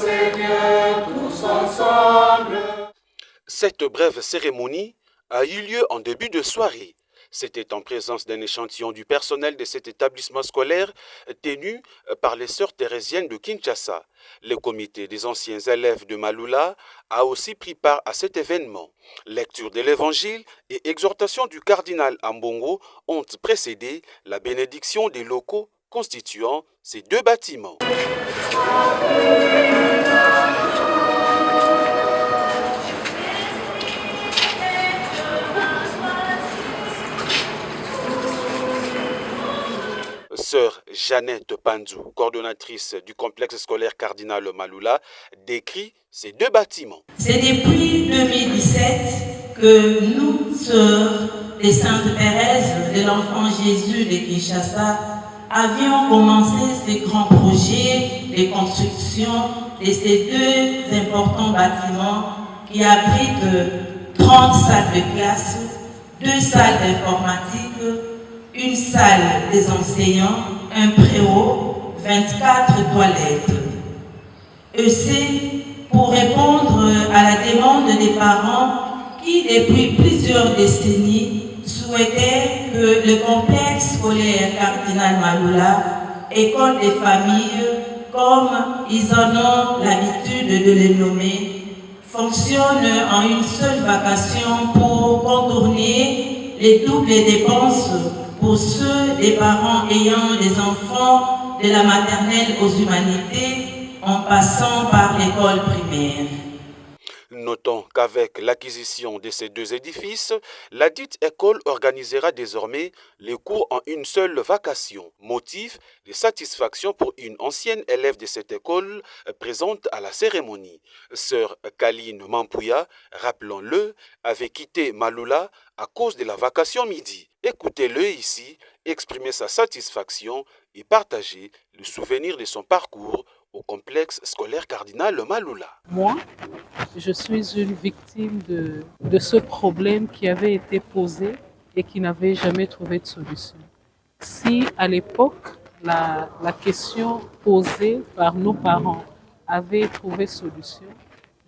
Seigneur, tous ensemble. Cette brève cérémonie a eu lieu en début de soirée. C'était en présence d'un échantillon du personnel de cet établissement scolaire tenu par les sœurs thérésiennes de Kinshasa. Le comité des anciens élèves de Maloula a aussi pris part à cet événement. Lecture de l'évangile et exhortation du cardinal Ambongo ont précédé la bénédiction des locaux constituant ces deux bâtiments. Sœur Jeannette Panzou, coordonnatrice du complexe scolaire Cardinal Maloula, décrit ces deux bâtiments. C'est depuis 2017 que nous, sœurs des Saintes Thérèse de l'Enfant Jésus de Kinshasa, avions commencé ces grands projets de construction de ces deux importants bâtiments qui abritent 30 salles de classe, 2 salles d'informatique, une salle des enseignants, un préau, 24 toilettes. Et c'est pour répondre à la demande des parents qui, depuis plusieurs décennies, souhaitaient que le complexe scolaire Cardinal Maloula, école des familles, comme ils en ont l'habitude de les nommer, fonctionne en une seule vacation pour contourner les doubles dépenses pour ceux des parents ayant des enfants de la maternelle aux humanités en passant par l'école primaire. Notons qu'avec l'acquisition de ces deux édifices, la dite école organisera désormais les cours en une seule vacation, motif de satisfaction pour une ancienne élève de cette école présente à la cérémonie. Sœur Kaline Mampouya, rappelons-le, avait quitté Maloula à cause de la vacation midi. Écoutez-le ici exprimer sa satisfaction et partager le souvenir de son parcours au complexe scolaire Cardinal Maloula. Moi, je suis une victime de ce problème qui avait été posé et qui n'avait jamais trouvé de solution. Si à l'époque, la question posée par nos parents avait trouvé solution,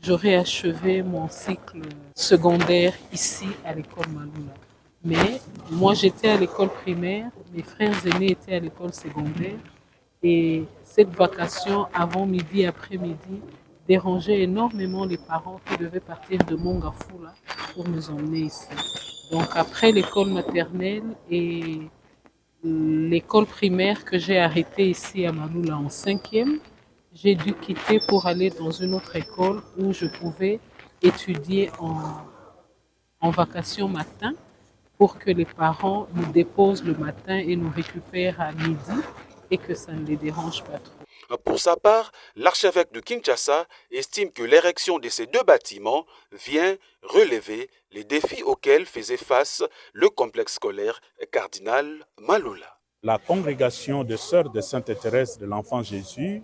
j'aurais achevé mon cycle secondaire ici à l'école Maloula. Mais moi, j'étais à l'école primaire, mes frères aînés étaient à l'école secondaire et cette vacation avant midi, après-midi, dérangeait énormément les parents qui devaient partir de Mongafula pour nous emmener ici. Donc après l'école maternelle et l'école primaire que j'ai arrêtée ici à Maloula en 5e, j'ai dû quitter pour aller dans une autre école où je pouvais étudier en vacation matin pour que les parents nous déposent le matin et nous récupèrent à midi et que ça ne les dérange pas trop. Pour sa part, l'archevêque de Kinshasa estime que l'érection de ces deux bâtiments vient relever les défis auxquels faisait face le complexe scolaire Cardinal Maloula. La congrégation des sœurs de Sainte-Thérèse de l'Enfant Jésus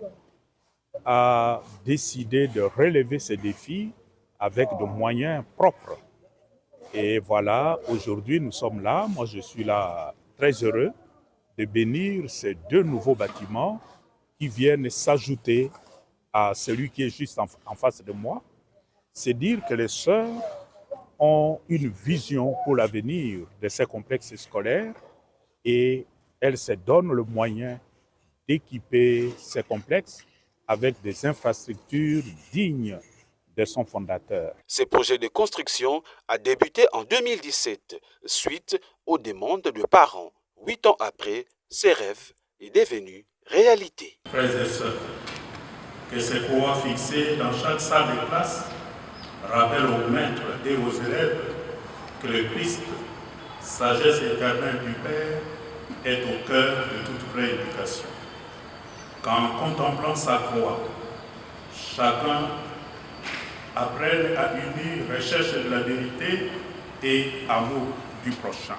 a décidé de relever ces défis avec de moyens propres. Et voilà, aujourd'hui nous sommes là, moi je suis là très heureux de bénir ces deux nouveaux bâtiments qui viennent s'ajouter à celui qui est juste en face de moi. C'est dire que les sœurs ont une vision pour l'avenir de ces complexes scolaires et elles se donnent le moyen d'équiper ces complexes avec des infrastructures dignes de son fondateur. Ce projet de construction a débuté en 2017, suite aux demandes de parents. 8 ans après, ces rêves est devenu réalité. Frères et sœurs, que ces croix fixées dans chaque salle de classe rappellent aux maîtres et aux élèves que le Christ, sagesse éternelle du Père, est au cœur de toute vraie éducation. Qu'en contemplant sa croix, chacun apprenne à unir recherche de la vérité et amour du prochain.